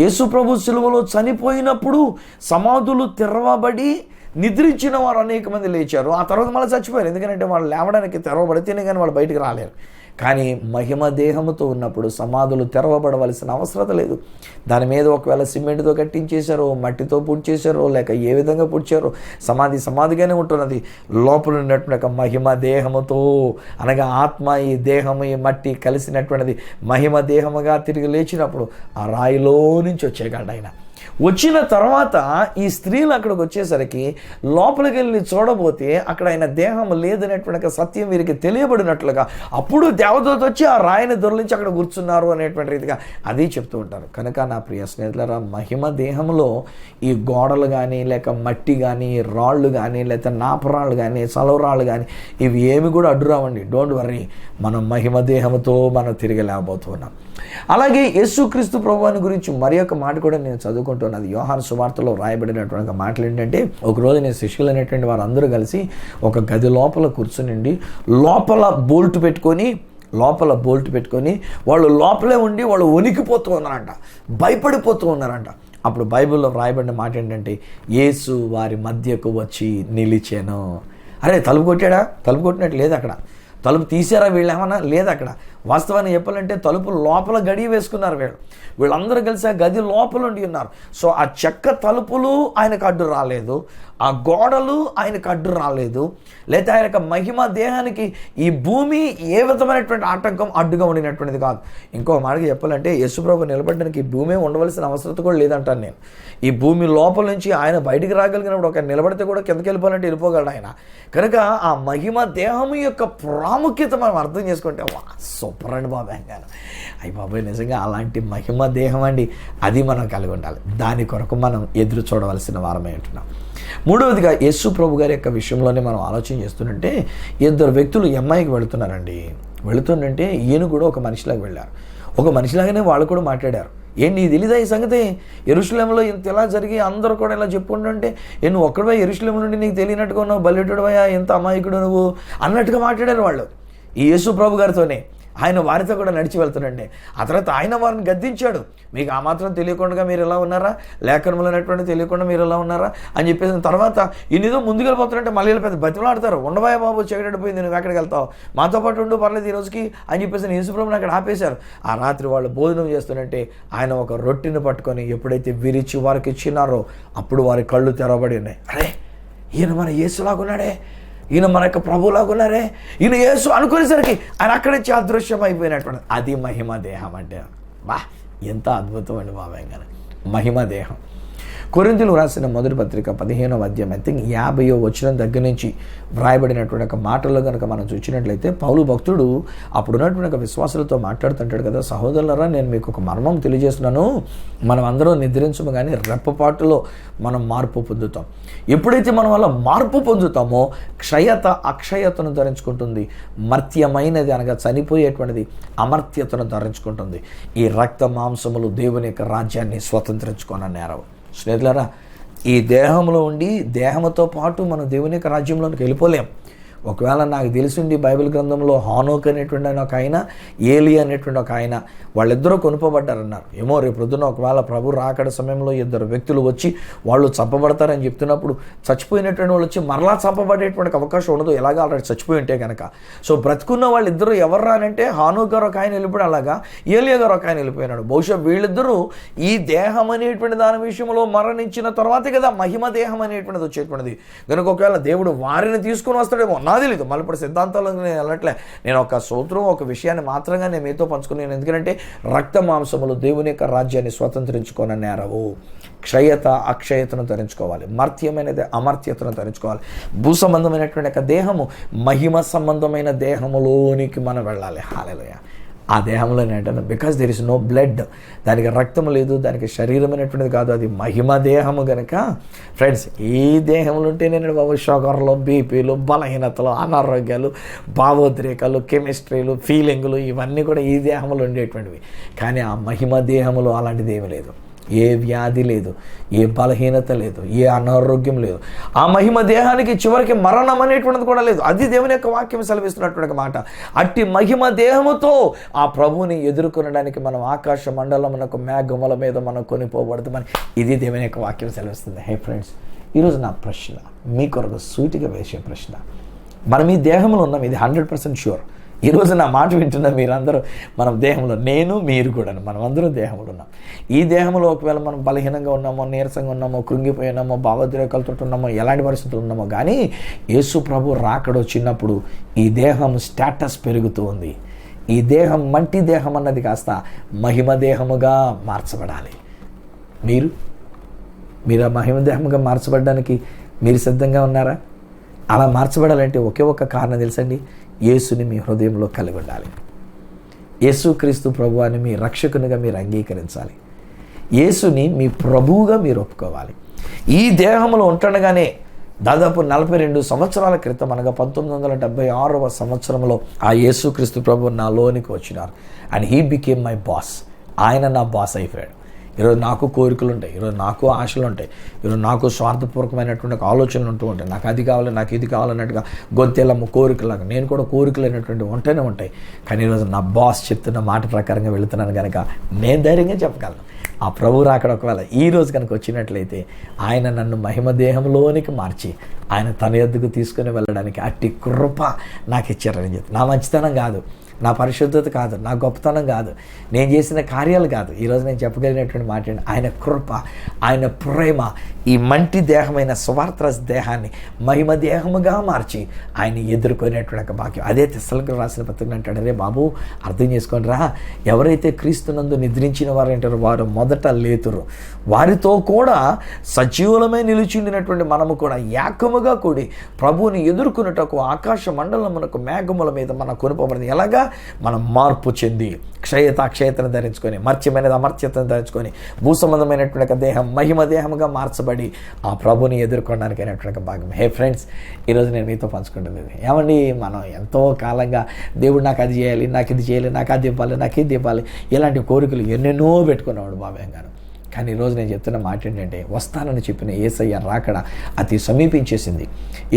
Speaker 2: యేసు ప్రభు సిలువలో చనిపోయినప్పుడు సమాధులు తెరవబడి నిద్రించిన వారు అనేక మంది లేచారు. ఆ తర్వాత మళ్ళీ చచ్చిపోయారు. ఎందుకంటే వాళ్ళు లేవడానికి తెరవబడితేనే కానీ వాళ్ళు బయటికి రాలేరు. కానీ మహిమ దేహముతో ఉన్నప్పుడు సమాధులు తెరవబడవలసిన అవసరం లేదు. దాని మీద ఒకవేళ సిమెంట్తో కట్టించేశారో, మట్టితో పూడ్చేశారో, లేక ఏ విధంగా పూడ్చారో సమాధిగానే ఉంటున్నది. లోపల ఉన్నటువంటి మహిమ దేహముతో, అనగా ఆత్మ, ఈ దేహము, ఈ మట్టి కలిసినటువంటిది మహిమ దేహముగా తిరిగి లేచినప్పుడు ఆ రాయిలో నుంచి వచ్చేగాడు ఆయన. వచ్చిన తర్వాత ఈ స్త్రీలు అక్కడికి వచ్చేసరికి లోపలికి వెళ్ళి చూడబోతే అక్కడ ఆయన దేహం లేదనేటువంటి సత్యం వీరికి తెలియబడినట్లుగా అప్పుడు దేవదూత వచ్చి ఆ రాయిని దొర్లించి అక్కడ కూర్చున్నారు అనేటువంటి రీతిగా అది చెప్తూ ఉంటారు. కనుక నా ప్రియ స్నేహితులారా, మహిమ దేహంలో ఈ గోడలు కానీ, లేక మట్టి కానీ, రాళ్ళు కానీ, లేక నాపరాళ్ళు కానీ, సలవరాళ్ళు కానీ, ఇవి ఏమి కూడా అడ్డు రావండి. డోంట్ వర్రీ, మనం మహిమ దేహంతో మనం తిరిగి లేకపోతున్నాం. అలాగే యేసుక్రీస్తు ప్రభువుని గురించి మరి ఒక మాట కూడా నేను చదువుకుంటున్నది. యోహాను సువార్తలో రాయబడినటువంటి మాటలు ఏంటంటే, ఒకరోజు నేను శిష్యులు అనేటువంటి వారు అందరూ కలిసి ఒక గది లోపల కూర్చుని లోపల బోల్ట్ పెట్టుకొని వాళ్ళు లోపలే ఉండి వాళ్ళు వణికిపోతూ ఉన్నారంట, భయపడిపోతూ ఉన్నారంట. అప్పుడు బైబిల్లో రాయబడిన మాట ఏంటంటే, యేసు వారి మధ్యకు వచ్చి నిలిచెను. అరే, తలుపు కొట్టాడా? తలుపు కొట్టినట్టు లేదు అక్కడ. తలుపు తీసారా వీళ్ళు ఏమన్నా? లేదు అక్కడ. వాస్తవాన్ని చెప్పాలంటే తలుపు లోపల గడి వేసుకున్నారు వీళ్ళందరూ కలిసి ఆ గది లోపల ఉండి ఉన్నారు. సో ఆ చెక్క తలుపులు ఆయనకు అడ్డు రాలేదు, ఆ గోడలు ఆయనకు అడ్డు రాలేదు, లేదా ఆయన యొక్క మహిమ దేహానికి ఈ భూమి ఏ విధమైనటువంటి ఆటంకం అడ్డుగా ఉండినటువంటిది కాదు. ఇంకో మాటకి చెప్పాలంటే యేసుప్రభు నిలబడడానికి ఈ భూమి ఉండవలసిన అవసరం కూడా లేదంటాను నేను. ఈ భూమి లోపల నుంచి ఆయన బయటికి రాగలిగినప్పుడు ఒక నిలబడితే కూడా కిందకి వెళ్ళిపోవాలంటే వెళ్ళిపోగలడు ఆయన. కనుక ఆ మహిమ దేహం యొక్క ప్రాముఖ్యత మనం అర్థం చేసుకుంటే సూపర్ అండి బాబు. అయ్యి బాబాయ్, నిజంగా అలాంటి మహిమ దేహం అండి, అది మనం కలిగి ఉండాలి. దాని కొరకు మనం ఎదురు చూడవలసిన వారమే ఉంటున్నాం. మూడవదిగా యేసు ప్రభు గారి యొక్క విషయంలోనే మనం ఆలోచన చేస్తుంటే, 2 వ్యక్తులు ఎంఐకి వెళుతుంటే ఈయన కూడా ఒక మనిషిలాగా వెళ్ళారు. ఒక మనిషిలాగానే వాళ్ళు కూడా మాట్లాడారు. ఏంటి నీకు తెలీదా ఈ సంగతి? యెరూషలేములో ఇంత ఇలా జరిగి అందరూ కూడా ఇలా చెప్పుకుంటుంటే, నువ్వు ఒక్కడివే యెరూషలేము నుండి నీకు తెలియనట్టుగా ఉన్నావు, బల్లెటుడివయ్యా, ఎంత అమాయకుడు నువ్వు అన్నట్టుగా మాట్లాడారు వాళ్ళు ఈ యేసు ప్రభు గారితోనే. ఆయన వారితో కూడా నడిచి వెళ్తున్నాడండి. ఆ తర్వాత ఆయన వారిని గద్దించాడు. మీకు ఆ మాత్రం తెలియకుండా మీరు ఎలా ఉన్నారా, లేఖనములు అనేటువంటి తెలియకుండా మీరు ఎలా ఉన్నారా అని చెప్పేసిన తర్వాత ఇన్నిదో ముందుకు వెళ్ళిపోతున్నారంటే మళ్ళీ పెద్ద బతిమలాడతారు. ఉండబాయ బాబు చీకటిపోయింది, నువ్వు ఎక్కడికి వెళ్తావు, మాతో పాటు ఉండు పర్లేదు ఈ రోజుకి అని చెప్పేసి యేసుప్రభుని అక్కడ ఆపేశారు. ఆ రాత్రి వాళ్ళు భోజనం చేస్తుంటే ఆయన ఒక రొట్టెని పట్టుకొని ఎప్పుడైతే విరిచి వారికి ఇచ్చినారో అప్పుడు వారి కళ్ళు తెరవబడి ఉన్నాయి. అరే, ఈయన మన యేసులాగున్నాడే, ఈయన మన యొక్క ప్రభువులాగున్నారే, ఈయన యేసు అనుకునేసరికి ఆయన అక్కడి నుంచి అదృశ్యం అయిపోయినటువంటి అది మహిమ దేహం అంటే. బా, ఎంత అద్భుతం అండి బాబాయ్ గారు, మహిమ దేహం. కొరింథీయులు రాసిన మొదటి పత్రిక 15వ అధ్యాయం ఐ థింక్ 50వ వచనం దగ్గర నుంచి వ్రాయబడినటువంటి ఒక మాటల్లో కనుక మనం చూసినట్లయితే పౌలు భక్తుడు అప్పుడు ఉన్నటువంటి ఒక విశ్వాసులతో మాట్లాడుతుంటాడు కదా, సహోదరులారా నేను మీకు ఒక మర్మం తెలియజేస్తున్నాను, మనం అందరం నిద్రించము కానీ రెప్పపాటులో మనం మార్పు పొందుతాం. ఎప్పుడైతే మనం వల్ల మార్పు పొందుతామో క్షయత అక్షయతను ధరించుకుంటుంది, మర్త్యమైనది అనగా చనిపోయేటువంటిది అమర్త్యతను ధరించుకుంటుంది. ఈ రక్త మాంసములు దేవుని యొక్క రాజ్యాన్ని స్వతంత్రించుకోనన్నారు. స్నేహితులారా, ఈ దేహంలో ఉండి దేహంతో పాటు మనం దేవుని యొక్క రాజ్యంలోనికి వెళ్ళిపోలేం. ఒకవేళ నాకు తెలిసిండి బైబిల్ గ్రంథంలో హానోక్ అనేటువంటి ఒక ఆయన, ఏలి అనేటువంటి ఒక ఆయన, వాళ్ళిద్దరూ కొనుపబడ్డారన్నారు. ఏమో రేపు పొద్దున ఒకవేళ ప్రభు రాకడ సమయంలో ఇద్దరు వ్యక్తులు వచ్చి వాళ్ళు చంపబడతారని చెప్తున్నప్పుడు చచ్చిపోయినటువంటి వాళ్ళు వచ్చి మరలా చంపబడేటువంటి అవకాశం ఉండదు, ఎలాగా ఆల్రెడీ చచ్చిపోయి ఉంటే కనుక. సో బ్రతుకున్న వాళ్ళిద్దరూ ఎవరు అంటే హానోక్ గారు ఒక ఆయన వెళ్ళిపోయాడు, అలాగా ఏలియా గారు ఒక ఆయన వెళ్ళిపోయినాడు. బహుశా వీళ్ళిద్దరూ ఈ దేహం అనేటువంటి దాని విషయంలో మరణించిన తర్వాతే కదా మహిమ దేహం అనేటువంటిది వచ్చేటువంటిది. కనుక ఒకవేళ దేవుడు వారిని తీసుకొని వస్తాడేమో నాకు తెలీదు. మళ్ళీ ఇప్పుడు సిద్ధాంతాలు నేను వెళ్ళట్లే, నేను ఒక సూత్రం ఒక విషయాన్ని మాత్రంగా నేను మీతో పంచుకున్నాను. ఎందుకంటే రక్త మాంసములు దేవుని యొక్క రాజ్యాన్ని స్వతంత్రించుకోననేరవు. క్షయత అక్షయతను ధరించుకోవాలి, మర్త్యమైనది అమర్త్యతను ధరించుకోవాలి. భూ సంబంధమైనటువంటి యొక్క దేహము మహిమ సంబంధమైన దేహములోనికి మనం వెళ్ళాలి. హల్లెలూయా. ఆ దేహంలో ఏంటంటే because there is no blood, దానికి రక్తం లేదు, దానికి శరీరమైనటువంటిది కాదు, అది మహిమ దేహము కనుక ఫ్రెండ్స్ ఈ దేహంలో ఉంటే నేను బాబు షుగర్లు, బీపీలు, బలహీనతలు, అనారోగ్యాలు, భావోద్రేకాలు, కెమిస్ట్రీలు, ఫీలింగులు ఇవన్నీ కూడా ఈ దేహంలో ఉండేటువంటివి. కానీ ఆ మహిమ దేహంలో అలాంటిది ఏమీ లేదు. ఏ వ్యాధి లేదు, ఏ బలహీనత లేదు, ఏ అనారోగ్యం లేదు. ఆ మహిమ దేహానికి చివరికి మరణం అనేటువంటిది కూడా లేదు. అది దేవుని యొక్క వాక్యం సెలవిస్తున్నటువంటి మాట. అట్టి మహిమ దేహముతో ఆ ప్రభువుని ఎదుర్కొనడానికి మనం ఆకాశ మండలమునకు మేఘముల మీద మనం కొనిపోబడతామని ఇది దేవుని యొక్క వాక్యం సెలవిస్తుంది. హే ఫ్రెండ్స్, ఈరోజు నా ప్రశ్న మీ కొరకు సూటిగా వేసే ప్రశ్న, మనం ఈ దేహంలో ఉన్నాం, ఇది 100% ష్యూర్. ఈరోజు నా మాట వింటున్న మీరందరూ మనం దేహంలో, నేను మీరు కూడా మనం అందరూ దేహంలో ఉన్నాం. ఈ దేహంలో ఒకవేళ మనం బలహీనంగా ఉన్నామో, నీరసంగా ఉన్నామో, కృంగిపోయినామో, భావోద్రేకాలతో ఉన్నామో, ఎలాంటి పరిస్థితులు ఉన్నామో, కానీ యేసు ప్రభు రాకడ వచ్చినప్పుడు ఈ దేహం స్టేటస్ పెరుగుతూ ఉంది. ఈ దేహం మంటి దేహం అన్నది కాస్త మహిమ దేహముగా మార్చబడాలి. మీరు ఆ మహిమ దేహముగా మార్చబడడానికి మీరు సిద్ధంగా ఉన్నారా? అలా మార్చబడాలంటే ఒకే ఒక్క కారణం తెలుసండి, యేసుని మీ హృదయంలో కలిగి ఉండాలి. యేసుక్రీస్తు ప్రభువాని మీ రక్షకునిగా మీరు అంగీకరించాలి. యేసుని మీ ప్రభువుగా మీరు ఒప్పుకోవాలి. ఈ దేహంలో ఉంటుండగానే దాదాపు 42 సంవత్సరాల క్రితం అనగా 1976వ సంవత్సరంలో ఆ యేసుక్రీస్తు ప్రభు నాలోనికి వచ్చినారు. And he became my boss. ఆయన నా బాస్ అయిపోయాడు. ఈరోజు నాకు కోరికలు ఉంటాయి, ఈరోజు నాకు ఆశలు ఉంటాయి, ఈరోజు నాకు స్వార్థపూర్వకమైనటువంటి ఆలోచనలు ఉంటూ ఉంటాయి. నాకు అది కావాలి, నాకు ఇది కావాలన్నట్టుగా గొంతెలమ్మ కోరికలాగా నేను కూడా కోరికలు అనేటువంటి ఉంటూనే ఉంటాయి. కానీ ఈరోజు నా బాస్ చెప్తున్న మాట ప్రకారంగా వెళుతున్నాను కనుక నేను ధైర్యంగా చెప్పగలను. ఆ ప్రభు రాకడ ఒకవేళ ఈ రోజు కనుక వచ్చినట్లయితే ఆయన నన్ను మహిమ దేహంలోనికి మార్చి ఆయన తన యొద్దకు తీసుకుని వెళ్ళడానికి అట్టి కృప నాకు ఇచ్చారని చెప్పి, నా మంచితనం కాదు, నా పరిశుద్ధత కాదు, నా గొప్పతనం కాదు, నేను చేసిన కార్యాలు కాదు. ఈరోజు నేను చెప్పగలిగినటువంటి మాట ఏంటి, ఆయన కృప, ఆయన ప్రేమ ఈ మంటి దేహమైన స్వార్థ దేహాన్ని మహిమ దేహముగా మార్చి ఆయన ఎదుర్కొనేటువంటి భాగ్యం. అదే తెస్సలోనికీయులకు రాసిన పత్రికలో అంటాడు, రే బాబు అర్థం చేసుకోండి రా, ఎవరైతే క్రీస్తునందు నిద్రించిన వారు అంటారో వారు మొదట లేతురు, వారితో కూడా సజీవులమై నిలిచిండినటువంటి మనము కూడా ఏకముగా కూడి ప్రభువుని ఎదుర్కొనుటకు ఆకాశ మండలమునకు మేఘముల మీద మనం కొనుపబడింది. ఎలాగా? మనం మార్పు చెంది క్షయత అక్షయతను ధరించుకొని, మర్త్యమైనది అమర్త్యతను ధరించుకొని, భూ సంబంధమైనటువంటి దేహం మహిమ దేహముగా మార్చబడి ఆ ప్రభుని ఎదుర్కోవడానికి అయినటువంటి భాగం. హే ఫ్రెండ్స్, ఈరోజు నేను మీతో పంచుకుంటుంది ఏమండి, మనం ఎంతో కాలంగా దేవుడు నాకు అది చేయాలి, నాకు ఇది చేయాలి, నాకు అది ఇవ్వాలి, నాకు ఇది ఇవ్వాలి, ఇలాంటి కోరికలు ఎన్నెన్నో పెట్టుకున్నాడు బాబాయ్ గారు. కానీ ఈరోజు నేను చెప్తున్న మాట ఏంటంటే, వస్తానని చెప్పిన యేసయ్య రాకడ అతి సమీపించేసింది.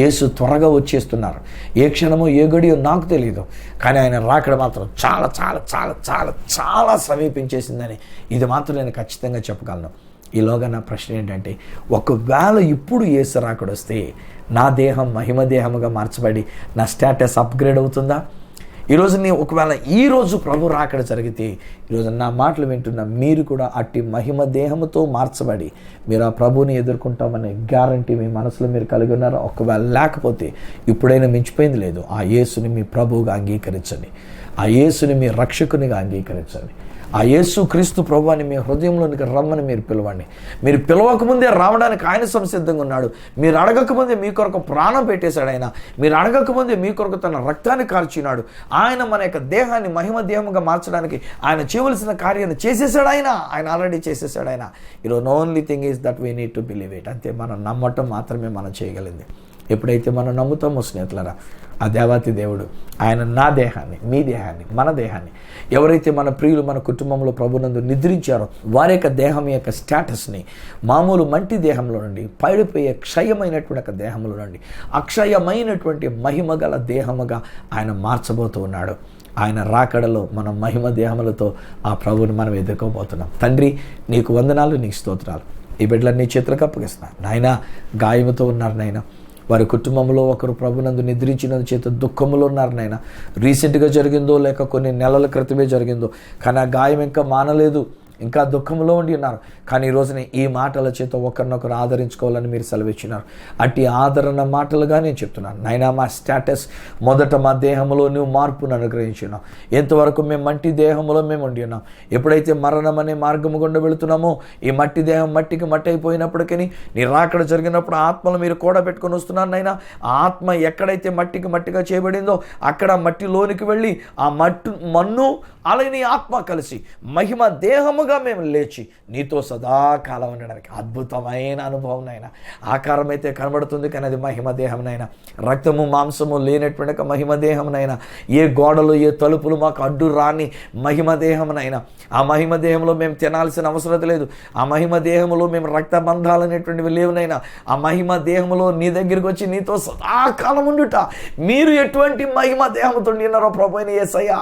Speaker 2: యేసు త్వరగా వచ్చేస్తున్నారు. ఏ క్షణమో ఏ గడియో నాకు తెలియదు, కానీ ఆయన రాకడ మాత్రం చాలా చాలా చాలా చాలా చాలా సమీపించేసిందని ఇది మాత్రం నేను ఖచ్చితంగా చెప్పగలను. ఈలోగా నా ప్రశ్న ఏంటంటే, ఒకవేళ ఇప్పుడు యేసు రాకడ వస్తే నా దేహం మహిమ దేహముగా మార్చబడి నా స్టేటస్ అప్గ్రేడ్ అవుతుందా? ఈరోజు ఒకవేళ ఈరోజు ప్రభు రాకడ జరిగితే, ఈరోజు నా మాటలు వింటున్న మీరు కూడా అట్టి మహిమ దేహముతో మార్చబడి మీరు ఆ ప్రభుని ఎదుర్కొంటామనే గ్యారంటీ మీ మనసులో మీరు కలిగి ఉన్నారా? ఒకవేళ లేకపోతే ఇప్పుడైనా మించిపోయింది లేదు. ఆ యేసుని మీ ప్రభువుగా అంగీకరించండి. ఆ యేసుని మీ రక్షకునిగా అంగీకరించండి. ఆ యేసు క్రీస్తు ప్రభువాన్ని మీ హృదయంలోనికి రమ్మని మీరు పిలవండి. మీరు పిలవకముందే రావడానికి ఆయన సంసిద్ధంగా ఉన్నాడు. మీరు అడగకముందే మీ కొరకు ప్రాణం పెట్టేశాడు ఆయన. మీరు అడగకముందే మీ కొరకు తన రక్తాన్ని కార్చినాడు. ఆయన మన యొక్క దేహాన్ని మహిమ దేహముగా మార్చడానికి ఆయన చేయవలసిన కార్యాన్ని చేసేసాడు. ఆయన ఆల్రెడీ చేసేసాడు ఆయన. ఈరోజు only thing is that we need to believe it. అంతే, మనం నమ్మటం మాత్రమే మనం చేయగలిగింది. ఎప్పుడైతే మనం నమ్ముతామో స్నేహితులారా, ఆ దేవాతి దేవుడు ఆయన నా దేహాన్ని, మీ దేహాన్ని, మన దేహాన్ని, ఎవరైతే మన ప్రియులు మన కుటుంబంలో ప్రభునందు నిద్రించారో వారి యొక్క దేహం యొక్క స్టేటస్ని మామూలు మంటి దేహంలో నుండి పైడిపోయే క్షయమైనటువంటి ఒక దేహంలో నుండి అక్షయమైనటువంటి మహిమ గల దేహముగా ఆయన మార్చబోతూ ఉన్నాడు. ఆయన రాకడలో మనం మహిమ దేహములతో ఆ ప్రభువుని మనం ఎదుర్కోబోతున్నాం. తండ్రి, నీకు వందనాలు, నీకు స్తోత్రాలు. ఈ బిడ్డలన్నీ చేతులకు అప్పగిస్తున్నా నాయన. గాయముతో ఉన్నారు నాయన. వారి కుటుంబంలో ఒకరు ప్రభునందు నిద్రించిన చేత దుఃఖంలో ఉన్నారు నాయన. రీసెంట్గా జరిగిందో లేక కొన్ని నెలల క్రితమే జరిగిందో, కానీ ఆ గాయం ఇంకా మానలేదు, ఇంకా దుఃఖంలో ఉండి ఉన్నారు. కానీ ఈ రోజున ఈ మాటల చేత ఒకరినొకరు ఆదరించుకోవాలని మీరు సెలవిచ్చినారు. అట్టి ఆదరణ మాటలుగా నేను చెప్తున్నాను నాయనా. మా స్టేటస్ మొదట మా దేహంలో నువ్వు మార్పును అనుగ్రహించినావు. ఎంతవరకు మేము మంటి దేహంలో మేము ఉండి ఉన్నాం. ఎప్పుడైతే మరణం అనే మార్గము గుండా వెళుతున్నామో ఈ మట్టి దేహం మట్టికి మట్టి అయిపోయినప్పటికీ నీ రాకడ జరిగినప్పుడు ఆత్మలు మీరు కూడబెట్టుకొని వస్తున్నారు నాయన. ఆ ఆత్మ ఎక్కడైతే మట్టికి మట్టిగా చేయబడిందో అక్కడ మట్టిలోనికి వెళ్ళి ఆ మన్ను అలాగే ఆత్మ కలిసి మహిమ దేహముగా మేము లేచి నీతో సదాకాలం ఉండడానికి అద్భుతమైన అనుభవం నైనా. ఆకారం అయితే కనబడుతుంది, కానీ అది మహిమ దేహంనైనా, రక్తము మాంసము లేనటువంటి ఒక మహిమ దేహంనైనా, ఏ గోడలు ఏ తలుపులు మాకు అడ్డు రాని మహిమ దేహంనైనా. ఆ మహిమ దేహంలో మేము తినాల్సిన అవసరం లేదు. ఆ మహిమ దేహంలో మేము రక్తబంధాలు అనేటువంటివి లేవునైనా. ఆ మహిమ దేహంలో నీ దగ్గరికి వచ్చి నీతో సదాకాలం ఉండుట. మీరు ఎటువంటి మహిమ దేహంతో ఉన్నారో ప్రభువైన యేసయ్య,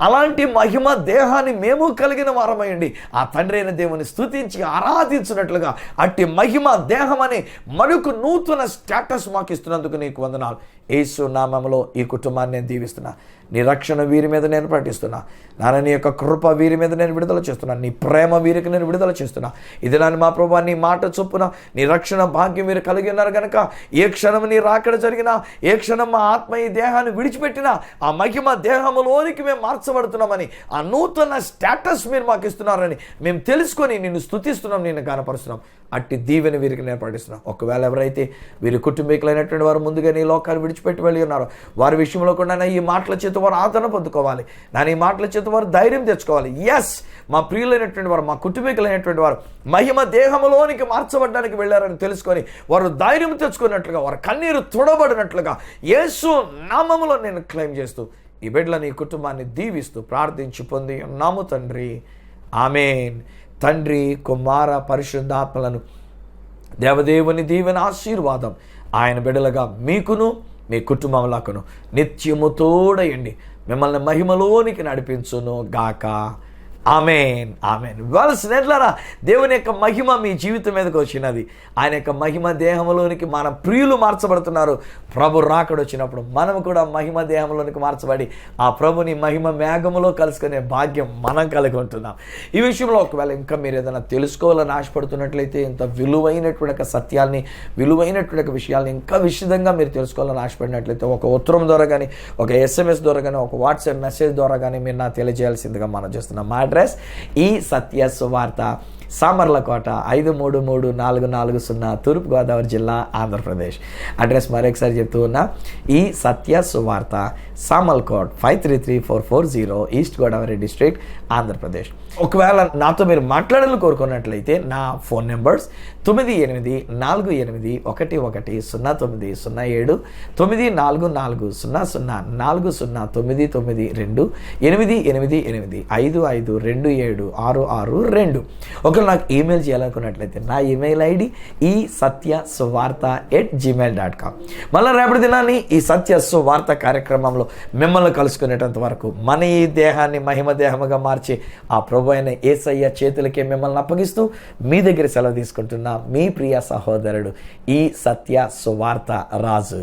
Speaker 2: అలాంటి మహిమ దేహాన్ని మేము కలిగిన వారమయ్యండి. ఆ తండ్రి అయిన దేవుని స్తుతించి ఆరాధించినట్లుగా అట్టి మహిమ దేహం అనే మరొక నూతన స్టేటస్ మాకు ఇస్తున్నందుకు నీకు వందనాలు. యేసు నామములో ఈ కుటుంబాన్ని నేను దీవిస్తున్నా. నీ రక్షణ వీరి మీద నేను ప్రకటిస్తున్నా నాన్న. నీ యొక్క కృప వీరి మీద నేను విడుదల చేస్తున్నా. నీ ప్రేమ వీరికి నేను విడుదల చేస్తున్నా. ఇది నాన్న మా ప్రభువా, నీ మాట చొప్పున నీ రక్షణ భాగ్యం మీరు కలిగి ఉన్నారు కనుక ఏ క్షణం నీ రాకడ జరిగినా, ఏ క్షణం మా ఆత్మ ఈ దేహాన్ని విడిచిపెట్టినా ఆ మహిమ దేహంలోనికి మేము మార్చబడుతున్నామని, ఆ నూతన స్టేటస్ మీరు మాకు ఇస్తున్నారని మేము తెలుసుకొని నిన్ను స్తుతిస్తున్నాం, నిన్ను గణపరుస్తున్నాం. అట్టి దీవెని వీరికి నేను ప్రకటిస్తున్నాం. ఒకవేళ ఎవరైతే వీరి కుటుంబీకులైనటువంటి వారు ముందుగా నీ లోకాన్ని విడిచిపెట్టి వెళ్ళి ఉన్నారో వారి విషయంలో కూడా ఈ మాటల చేత వారు ఆదరణ పొందుకోవాలి. ఈ మాటల చేత వారు ధైర్యం తెచ్చుకోవాలి. ఎస్, మా ప్రియులైనటువంటి వారు, మా కుటుంబీకులైనటువంటి వారు మహిమ దేహంలోనికి మార్చబడడానికి వెళ్ళారని తెలుసుకొని వారు ధైర్యం తెచ్చుకున్నట్లుగా, వారు కన్నీరు తుడబడినట్లుగా యేసు నామములో నేను క్లెయిమ్ చేస్తూ ఈ బిడ్డలని ఈ కుటుంబాన్ని దీవిస్తూ ప్రార్థించి పొంది ఉన్నాము తండ్రి. ఆమేన్. తండ్రి, కుమార, పరిశుద్ధాత్మలను దేవదేవుని దీవెన ఆశీర్వాదం ఆయన బిడ్డలుగా మీకును మీ కుటుంబములకును నిత్యము తోడయండి, మిమ్మల్ని మహిమలోనికి నడిపించును గాక. ఆమేన్, ఆమేన్. స్నేహితులారా, దేవుని యొక్క మహిమ మీ జీవితం మీదకి వచ్చినది. ఆయన యొక్క మహిమ దేహంలోనికి మన ప్రియులు మార్చబడుతున్నారు. ప్రభు రాకడ వచ్చినప్పుడు మనం కూడా మహిమ దేహంలోనికి మార్చబడి ఆ ప్రభుని మహిమ మేఘములో కలుసుకునే భాగ్యం మనం కలిగి ఉంటున్నాం. ఈ విషయంలో ఒకవేళ ఇంకా మీరు ఏదైనా తెలుసుకోవాలని ఆశపడుతున్నట్లయితే, ఇంత విలువైనటువంటి ఒక సత్యాల్ని, విలువైనటువంటి ఒక విషయాల్ని ఇంకా విశదంగా మీరు తెలుసుకోవాలని ఆశపడినట్లయితే ఒక ఉత్తరం ద్వారా కానీ, ఒక SMS ద్వారా కానీ, ఒక వాట్సాప్ మెసేజ్ ద్వారా కానీ మీరు నాకు తెలియజేయాల్సిందిగా మనం చేస్తున్నాం. మా అడ్రస్ ఈ సత్య సువార్త, సామర్లకోట 533440, తూర్పుగోదావరి జిల్లా, ఆంధ్రప్రదేశ్. అడ్రస్ మరొకసారి చెప్తూ ఉన్నా, ఈ సత్య సువార్త, సామర్లకోట్ 533440, ఈస్ట్ గోదావరి డిస్ట్రిక్ట్, ఆంధ్రప్రదేశ్. ఒకవేళ నాతో మీరు మాట్లాడాలని కోరుకున్నట్లయితే నా ఫోన్ నెంబర్స్ 9848110907, 9440040992, 88855276662. ఒకరు నాకు ఈమెయిల్ చేయాలనుకున్నట్లయితే నా ఈమెయిల్ ఐడి ఈ సత్య సువార్త @gmail.com. మళ్ళీ రేపటి దినాన్ని ఈ సత్య సువార్త కార్యక్రమంలో మిమ్మల్ని కలుసుకునేటంత వరకు మన ఈ దేహాన్ని మహిమ దేహముగా మార్చి ఆ ప్రభు అయిన యేసయ్య చేతులకే మిమ్మల్ని అప్పగిస్తూ మీ దగ్గర సెలవు తీసుకుంటున్న మీ ప్రియ సహోదరుడు ఈ సత్య సువార్త రాజు.